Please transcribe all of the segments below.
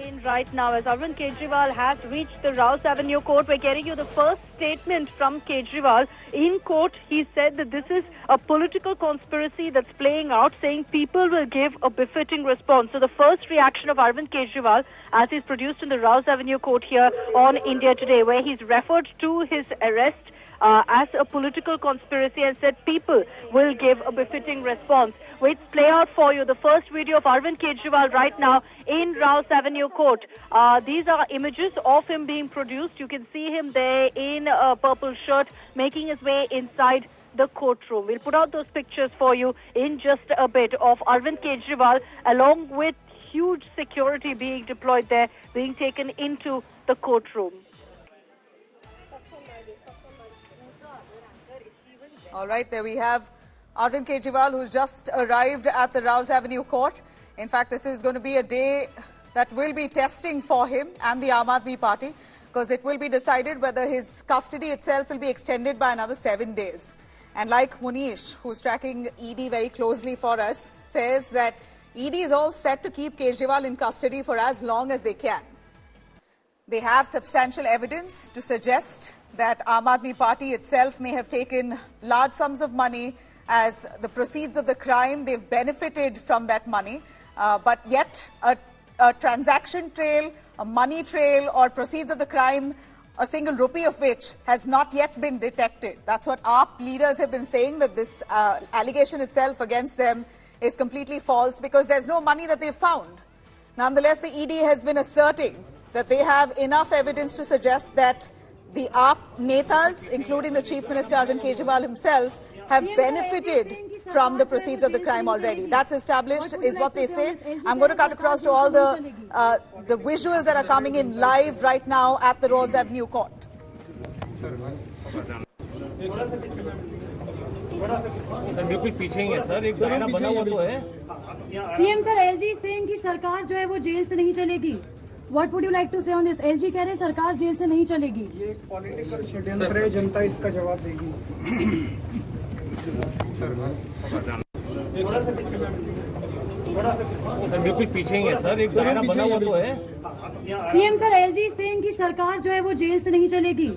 in right now as Arvind Kejriwal has reached the Rouse Avenue court. We're getting you the first statement from Kejriwal. In court, he said that this is a political conspiracy that's playing out, saying people will give a befitting response. So the first reaction of Arvind Kejriwal as he's produced in the Rouse Avenue court here on India Today, where he's referred to his arrest as a political conspiracy and said people will give a befitting response. Wait, play out for you the first video of Arvind Kejriwal right now in Rouse Avenue Court. These are images of him being produced. You can see him there in a purple shirt making his way inside the courtroom. We'll put out those pictures for you in just a bit of Arvind Kejriwal along with huge security being deployed there, being taken into the courtroom. All right, there we have Arvind Kejriwal, who's just arrived at the Rouse Avenue court. In fact, this is going to be a day that will be testing for him and the Aam Aadmi Party, because it will be decided whether his custody itself will be extended by another 7 days. And like Munish, who's tracking ED very closely for us, says that ED is all set to keep Kejriwal in custody for as long as they can. They have substantial evidence to suggest that Aam Aadmi Party itself may have taken large sums of money as the proceeds of the crime. They've benefited from that money, but yet a transaction trail, a money trail or proceeds of the crime, a single rupee of which has not yet been detected. That's what AAP leaders have been saying, that this allegation itself against them is completely false because there's no money that they've found. Nonetheless, the ED has been asserting that they have enough evidence to suggest that the AAP netas, including the Chief Minister Arvind Kejriwal himself, have benefited from the proceeds of the crime already. That's established, is what they say. I'm going to cut across to all the visuals that are coming in live right now at the Rouse Avenue court. CM sir, LG saying कि सरकार जो है वो jail से नहीं चलेगी. What would you like to say on this? LG कह रहे हैं सरकार जेल से नहीं चलेगी. ये एक पॉलिटिकल षड्यंत्र है, जनता इसका जवाब देगी. सर बिल्कुल पीछे ही है सर, एक दायरा बना हुआ तो है. सीएम सर, LG सेइंग कि सरकार जो है वो जेल से नहीं चलेगी.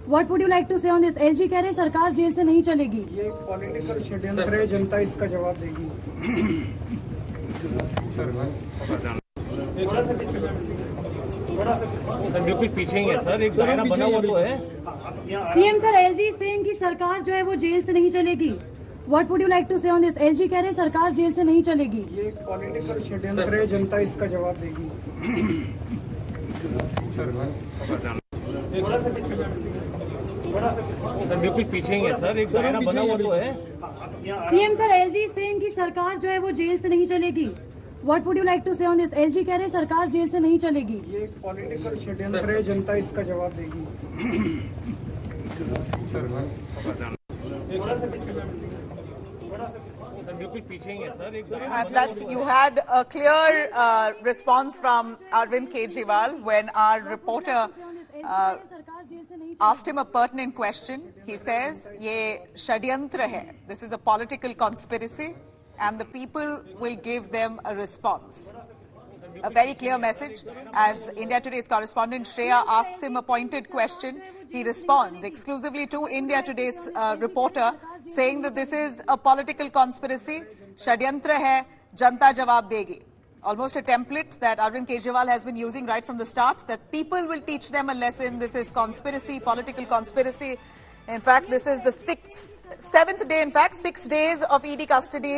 What would you like to say on this? LG कह रहे हैं सरकार जेल से नहीं चलेगी. ये एक पॉलिटिकल षड्यंत्र है, जनता इसका जवाब देगी. सर बिल्कुल पीछे ही है सर, एक दायरा बना हुआ तो है. सीएम सर, LG सेइंग कि सरकार जो है वो जेल से नहीं चलेगी. What would you like to say on this? LG कह रहे हैं सरकार जेल से नहीं चलेगी. ये एक पॉलिटिकल षड्यंत्र है, जनता इसका जवाब देगी. सर बिल्कुल पीछे ही है सर, एक दायरा बना हुआ तो है. सीएम सर, LG सेइंग कि सरकार जो है वो जेल से नहीं चलेगी. What would you like to say on this? LG कह रहे हैं सरकार जेल से नहीं चलेगी. ये एक पॉलिटिकल षड्यंत्र है, जनता इसका जवाब देगी. That's, you had a clear response from Arvind Kejriwal when our reporter asked him a pertinent question. He says, "Ye shadyantra hai. This is a political conspiracy, and the people will give them a response." A very clear message. As India Today's correspondent Shreya asks him a pointed question, he responds exclusively to India Today's reporter, saying that this is a political conspiracy. Shadyantra hai, janta jawab degi. Almost a template that Arvind Kejriwal has been using right from the start, that people will teach them a lesson. This is conspiracy, political conspiracy. In fact, this is the seventh day, in fact, 6 days of ED custody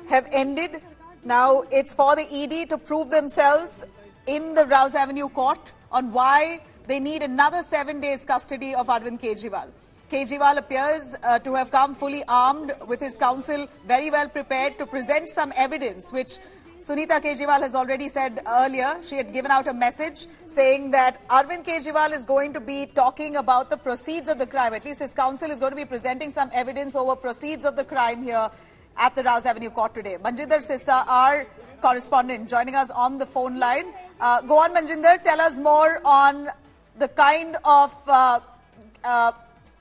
have ended. Now it's for the ED to prove themselves in the Rouse Avenue court on why they need another 7 days custody of Arvind Kejriwal. Kejriwal appears to have come fully armed with his counsel, very well prepared to present some evidence, which Sunita Kejriwal has already said earlier. She had given out a message saying that Arvind Kejriwal is going to be talking about the proceeds of the crime. At least his counsel is going to be presenting some evidence over proceeds of the crime here at the Rouse Avenue court today. Manjinder Sissa, our correspondent, joining us on the phone line. Go on, Manjinder, tell us more on the kind of,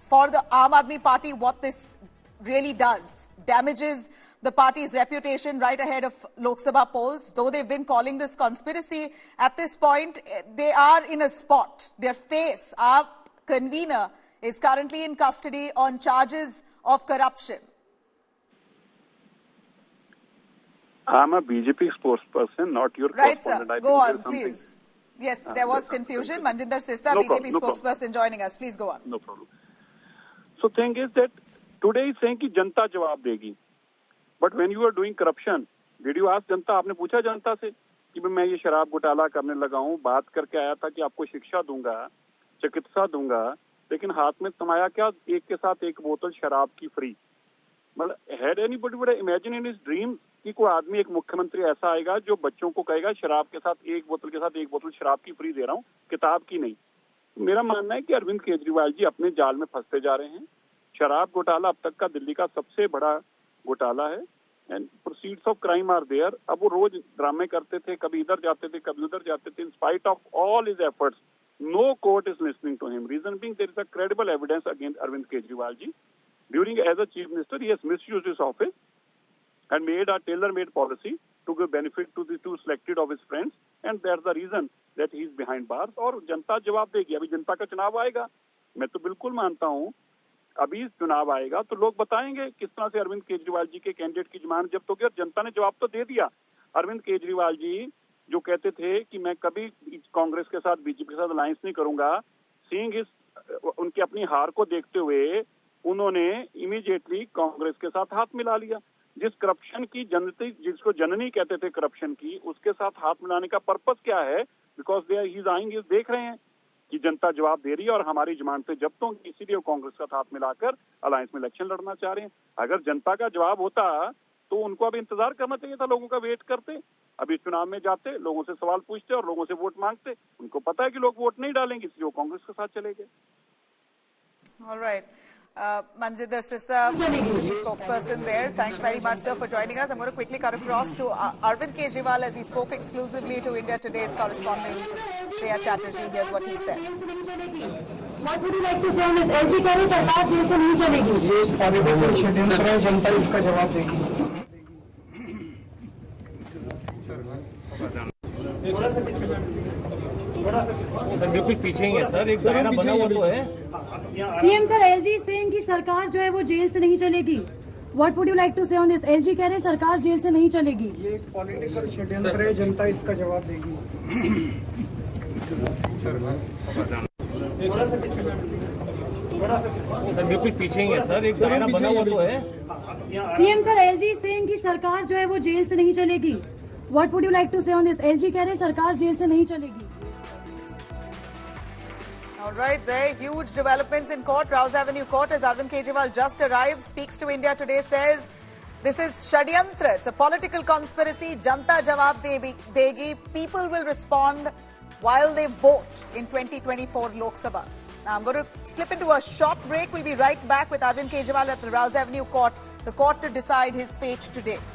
for the Aam Aadmi Party, what this really does. Damages the party's reputation right ahead of Lok Sabha polls. Though they've been calling this conspiracy, at this point, they are in a spot. Their face, our convener, is currently in custody on charges of corruption. I'm a BJP spokesperson, not your Right, sir. correspondent. Go on, please. Yes, there was confusion. Manjinder Sissa, No BJP problem, no problem. spokesperson, joining us. Please go on. No problem. So thing is that today is saying कि जनता जवाब देगी. But when you are doing corruption, did you ask जनता? आपने पूछा जनता से कि मैं ये शराब घोटाला करने लगा हूँ, बात करके आया था कि आपको शिक्षा दूंगा, चिकित्सा दूंगा, लेकिन हाथ में समाया क्या? एक के साथ एक बोतल शराब की फ्री. मतलब had anybody would imagine in his dream कि कोई आदमी, एक मुख्यमंत्री ऐसा आएगा जो बच्चों को कहेगा शराब के साथ एक बोतल शराब की फ्री दे रहा हूँ, किताब की नहीं. मेरा मानना है कि अरविंद केजरीवाल जी अपने जाल में फंसते जा रहे हैं. शराब घोटाला अब तक का दिल्ली का सबसे बड़ा घोटाला है and proceeds of crime are there. अब वो रोज ड्रामे करते थे, कभी इधर जाते थे, कभी उधर जाते थे. In spite of all his efforts, no court is listening to him. Reason being there is a credible evidence against Arvind Kejriwal ji. During as a chief minister, he has misused his office and made a tailor-made policy to give benefit to the two selected of his friends, and that's the reason that he is behind bars. और जनता जवाब देगी. अभी जनता का चुनाव आएगा. मैं तो बिल्कुल मानता हूँ अभी चुनाव आएगा तो लोग बताएंगे किस तरह से अरविंद केजरीवाल जी के कैंडिडेट की जमानत जब्त होगी. और जनता ने जवाब तो दे दिया. अरविंद केजरीवाल जी जो कहते थे कि मैं कभी कांग्रेस के साथ, बीजेपी के साथ अलायंस नहीं करूंगा, सीइंग हिज, उनकी अपनी हार को देखते हुए उन्होंने इमीडिएटली कांग्रेस के साथ हाथ मिला लिया. जिस करप्शन की जनती, जिसको जननी कहते थे करप्शन की, उसके साथ हाथ मिलाने का पर्पस क्या है? Because they he is eyeing, देख रहे हैं कि जनता जवाब दे रही है और हमारी जमानतें जब्त होंगी, इसीलिए वो कांग्रेस के साथ हाथ मिलाकर अलायंस में इलेक्शन लड़ना चाह रहे हैं. अगर जनता का जवाब होता तो उनको अब इंतजार करना चाहिए था. लोगों का वेट करते, अभी चुनाव में जाते, लोगों से सवाल पूछते और लोगों से वोट मांगते. उनको पता है कि लोग वोट नहीं डालेंगे, इसलिए वो कांग्रेस के साथ चले गए. All right. Manjinder Sissa, BJP spokesperson there. Thanks very much, sir, for joining us. I'm going to quickly cut across to Arvind Kejriwal as he spoke exclusively to India Today's correspondent Shreya Chatterjee. Here's what he said. What would you like to say on this? LG कह रही सरकार jail से नहीं चलेगी. ये political षड्यंत्र है, जनता इसका जवाब देगी. सर बिल्कुल पीछे ही है सर, एक दायरा बना हुआ तो है. सीएम सर, एलजी सेइंग कि सरकार जो है वो जेल से नहीं चलेगी. What would you like to say on this? LG कह रहे सरकार जेल से नहीं चलेगी. ये एक पॉलिटिकल षड्यंत्र है, जनता इसका जवाब देगी. सर बिल्कुल पीछे ही है सर, एक दायरा बना हुआ तो है. सीएम सर, एलजी सेइंग कि सरकार जो है वो जेल से नहीं चलेगी. What would you like to say on this? LG कह रहे सरकार जेल से नहीं चलेगी. All right, there huge developments in court. Rouse Avenue Court, as Arvind Kejriwal just arrived, speaks to India Today, says this is Shadyantra. It's a political conspiracy. Janta jawab degi. People will respond while they vote in 2024 Lok Sabha. Now, I'm going to slip into a short break. We'll be right back with Arvind Kejriwal at the Rouse Avenue Court, the court to decide his fate today.